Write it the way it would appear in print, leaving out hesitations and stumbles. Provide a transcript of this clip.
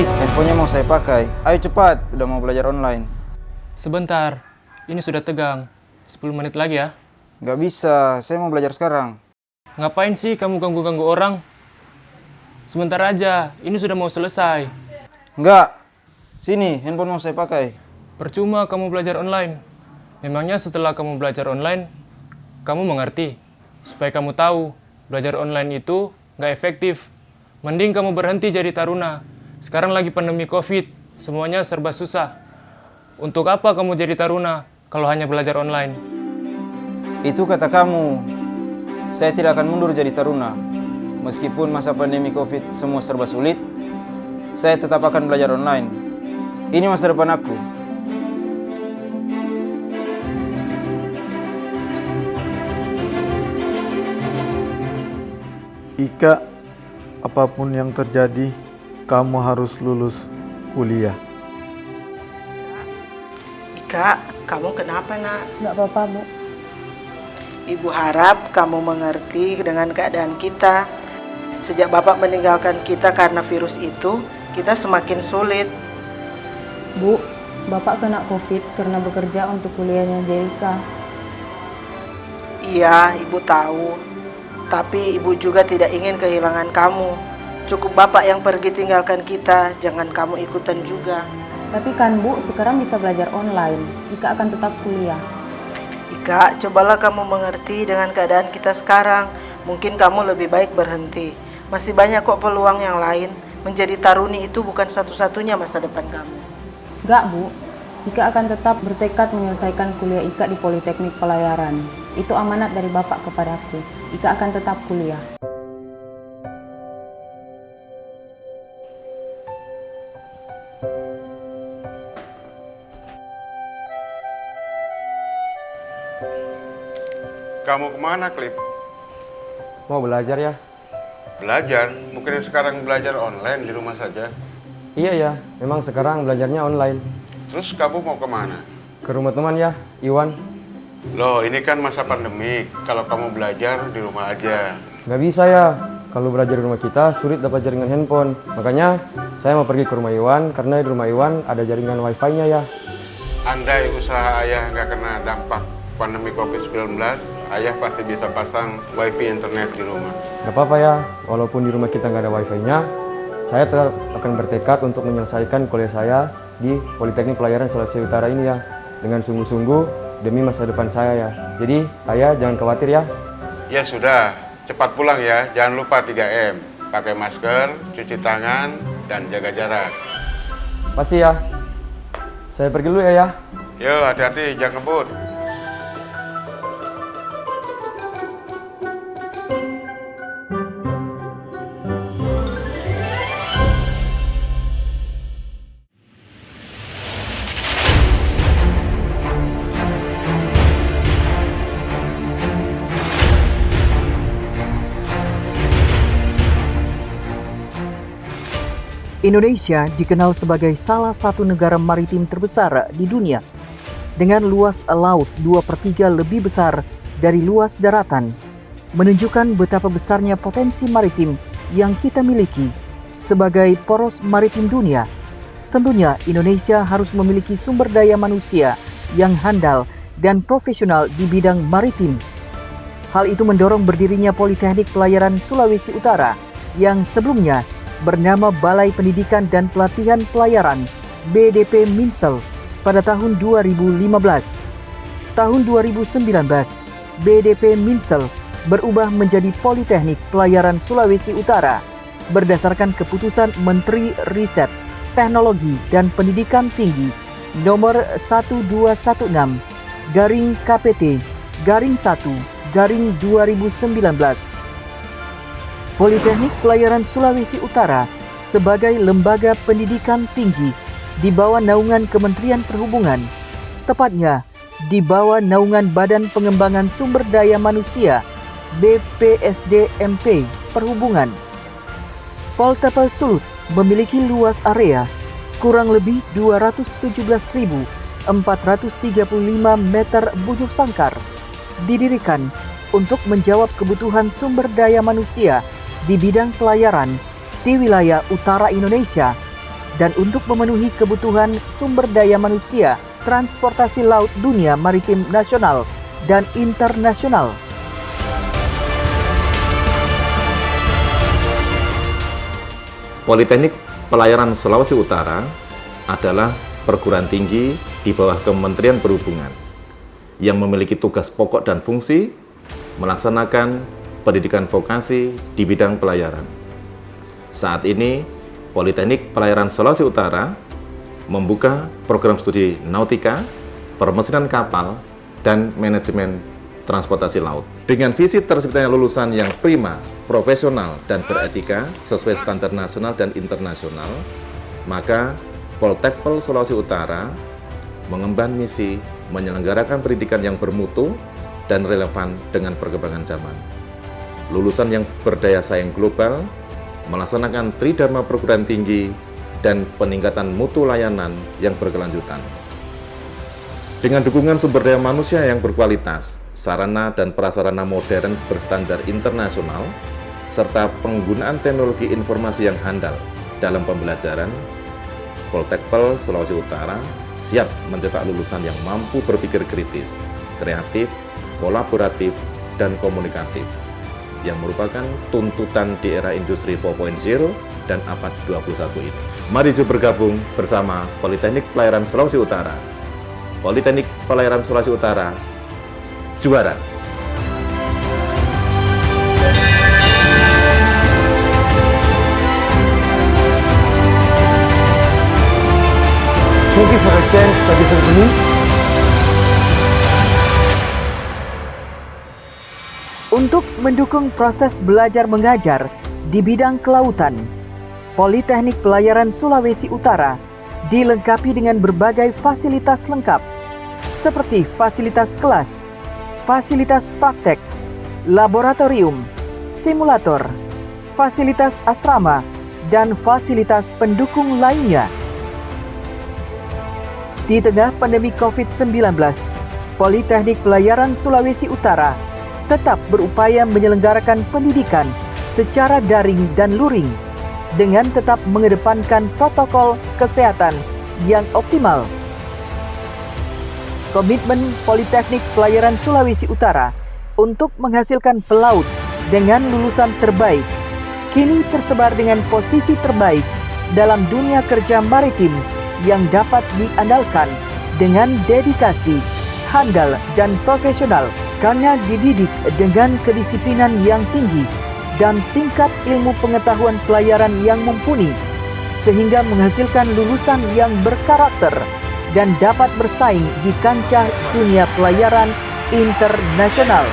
Handphonenya mau saya pakai. Ayo cepat, udah mau belajar online. Sebentar, ini sudah tegang. 10 menit lagi ya. Nggak bisa, saya mau belajar sekarang. Ngapain sih kamu ganggu-ganggu orang? Sebentar aja, ini sudah mau selesai. Nggak, sini handphone mau saya pakai. Percuma kamu belajar online. Memangnya setelah kamu belajar online, kamu mengerti? Supaya kamu tahu, belajar online itu nggak efektif. Mending kamu berhenti jadi taruna. Sekarang lagi pandemi COVID, semuanya serba susah. Untuk apa kamu jadi taruna kalau hanya belajar online? Itu kata kamu. Saya tidak akan mundur jadi taruna. Meskipun masa pandemi COVID semua serba sulit, saya tetap akan belajar online. Ini masa depan aku. Ika, apapun yang terjadi, kamu harus lulus kuliah. Ika, kamu kenapa nak? Nggak apa-apa, Bu. Ibu harap kamu mengerti dengan keadaan kita. Sejak Bapak meninggalkan kita karena virus itu, kita semakin sulit. Bu, Bapak kena COVID karena bekerja untuk kuliahnya Jerika. Iya, Ibu tahu. Tapi Ibu juga tidak ingin kehilangan kamu. Cukup Bapak yang pergi tinggalkan kita, jangan kamu ikutan juga. Tapi kan Bu, sekarang bisa belajar online. Ika akan tetap kuliah. Ika, cobalah kamu mengerti dengan keadaan kita sekarang. Mungkin kamu lebih baik berhenti. Masih banyak kok peluang yang lain. Menjadi taruni itu bukan satu-satunya masa depan kamu. Nggak, Bu. Ika akan tetap bertekad menyelesaikan kuliah Ika di Politeknik Pelayaran. Itu amanat dari Bapak kepadaku. Ika akan tetap kuliah. Kamu kemana, Klip? Mau belajar ya? Belajar? Bukannya sekarang belajar online di rumah saja? Iya ya, memang sekarang belajarnya online. Terus kamu mau kemana? Ke rumah teman ya, Iwan. Loh, ini kan masa pandemi. Kalau kamu belajar di rumah aja. Nggak bisa ya, kalau belajar di rumah kita sulit dapat jaringan handphone. Makanya saya mau pergi ke rumah Iwan, karena di rumah Iwan ada jaringan wifi-nya ya. Andai usaha ayah nggak kena dampak pandemi COVID-19, ayah pasti bisa pasang wifi internet di rumah. Nggak apa-apa ya, walaupun di rumah kita nggak ada wifi-nya, saya tetap akan bertekad untuk menyelesaikan kuliah saya di Politeknik Pelayaran Sulawesi Utara ini ya, dengan sungguh-sungguh demi masa depan saya ya. Jadi ayah jangan khawatir ya. Ya sudah, cepat pulang ya. Jangan lupa 3M. Pakai masker, cuci tangan, dan jaga jarak. Pasti ya. Saya pergi dulu ya. Yo, hati-hati, jangan ngebut. Indonesia dikenal sebagai salah satu negara maritim terbesar di dunia, dengan luas laut 2/3 lebih besar dari luas daratan, menunjukkan betapa besarnya potensi maritim yang kita miliki sebagai poros maritim dunia. Tentunya Indonesia harus memiliki sumber daya manusia yang handal dan profesional di bidang maritim. Hal itu mendorong berdirinya Politeknik Pelayaran Sulawesi Utara yang sebelumnya bernama Balai Pendidikan dan Pelatihan Pelayaran BDP Minsel pada tahun 2015. Tahun 2019, BDP Minsel berubah menjadi Politeknik Pelayaran Sulawesi Utara berdasarkan keputusan Menteri Riset, Teknologi dan Pendidikan Tinggi nomor 1216/KPT-1/2019. Politeknik Pelayaran Sulawesi Utara sebagai lembaga pendidikan tinggi di bawah naungan Kementerian Perhubungan, tepatnya di bawah naungan Badan Pengembangan Sumber Daya Manusia BPSDMP Perhubungan. Poltepel Sulut memiliki luas area kurang lebih 217.435 meter bujur sangkar, didirikan untuk menjawab kebutuhan sumber daya manusia di bidang pelayaran di wilayah utara Indonesia dan untuk memenuhi kebutuhan sumber daya manusia, transportasi laut dunia maritim nasional dan internasional. Politeknik Pelayaran Sulawesi Utara adalah perguruan tinggi di bawah Kementerian Perhubungan yang memiliki tugas pokok dan fungsi melaksanakan pendidikan vokasi di bidang pelayaran. Saat ini, Politeknik Pelayaran Sulawesi Utara membuka program studi nautika, permesinan kapal, dan manajemen transportasi laut. Dengan visi terciptanya lulusan yang prima, profesional, dan beretika sesuai standar nasional dan internasional, maka Poltekpel Sulawesi Utara mengemban misi menyelenggarakan pendidikan yang bermutu dan relevan dengan perkembangan zaman. Lulusan yang berdaya saing global, melaksanakan tridharma perguruan tinggi, dan peningkatan mutu layanan yang berkelanjutan. Dengan dukungan sumber daya manusia yang berkualitas, sarana dan prasarana modern berstandar internasional, serta penggunaan teknologi informasi yang handal dalam pembelajaran, Poltekpel Sulawesi Utara siap mencetak lulusan yang mampu berpikir kritis, kreatif, kolaboratif, dan komunikatif, yang merupakan tuntutan di era industri 4.0 dan abad 21 ini. Mari bergabung bersama Politeknik Pelayaran Sulawesi Utara. Politeknik Pelayaran Sulawesi Utara, juara! Thank you for the chance to give me. Untuk mendukung proses belajar mengajar di bidang kelautan, Politeknik Pelayaran Sulawesi Utara dilengkapi dengan berbagai fasilitas lengkap seperti fasilitas kelas, fasilitas praktek, laboratorium, simulator, fasilitas asrama, dan fasilitas pendukung lainnya. Di tengah pandemi COVID-19, Politeknik Pelayaran Sulawesi Utara tetap berupaya menyelenggarakan pendidikan secara daring dan luring dengan tetap mengedepankan protokol kesehatan yang optimal. Komitmen Politeknik Pelayaran Sulawesi Utara untuk menghasilkan pelaut dengan lulusan terbaik kini tersebar dengan posisi terbaik dalam dunia kerja maritim yang dapat diandalkan dengan dedikasi, handal, dan profesional karena dididik dengan kedisiplinan yang tinggi dan tingkat ilmu pengetahuan pelayaran yang mumpuni, sehingga menghasilkan lulusan yang berkarakter dan dapat bersaing di kancah dunia pelayaran internasional.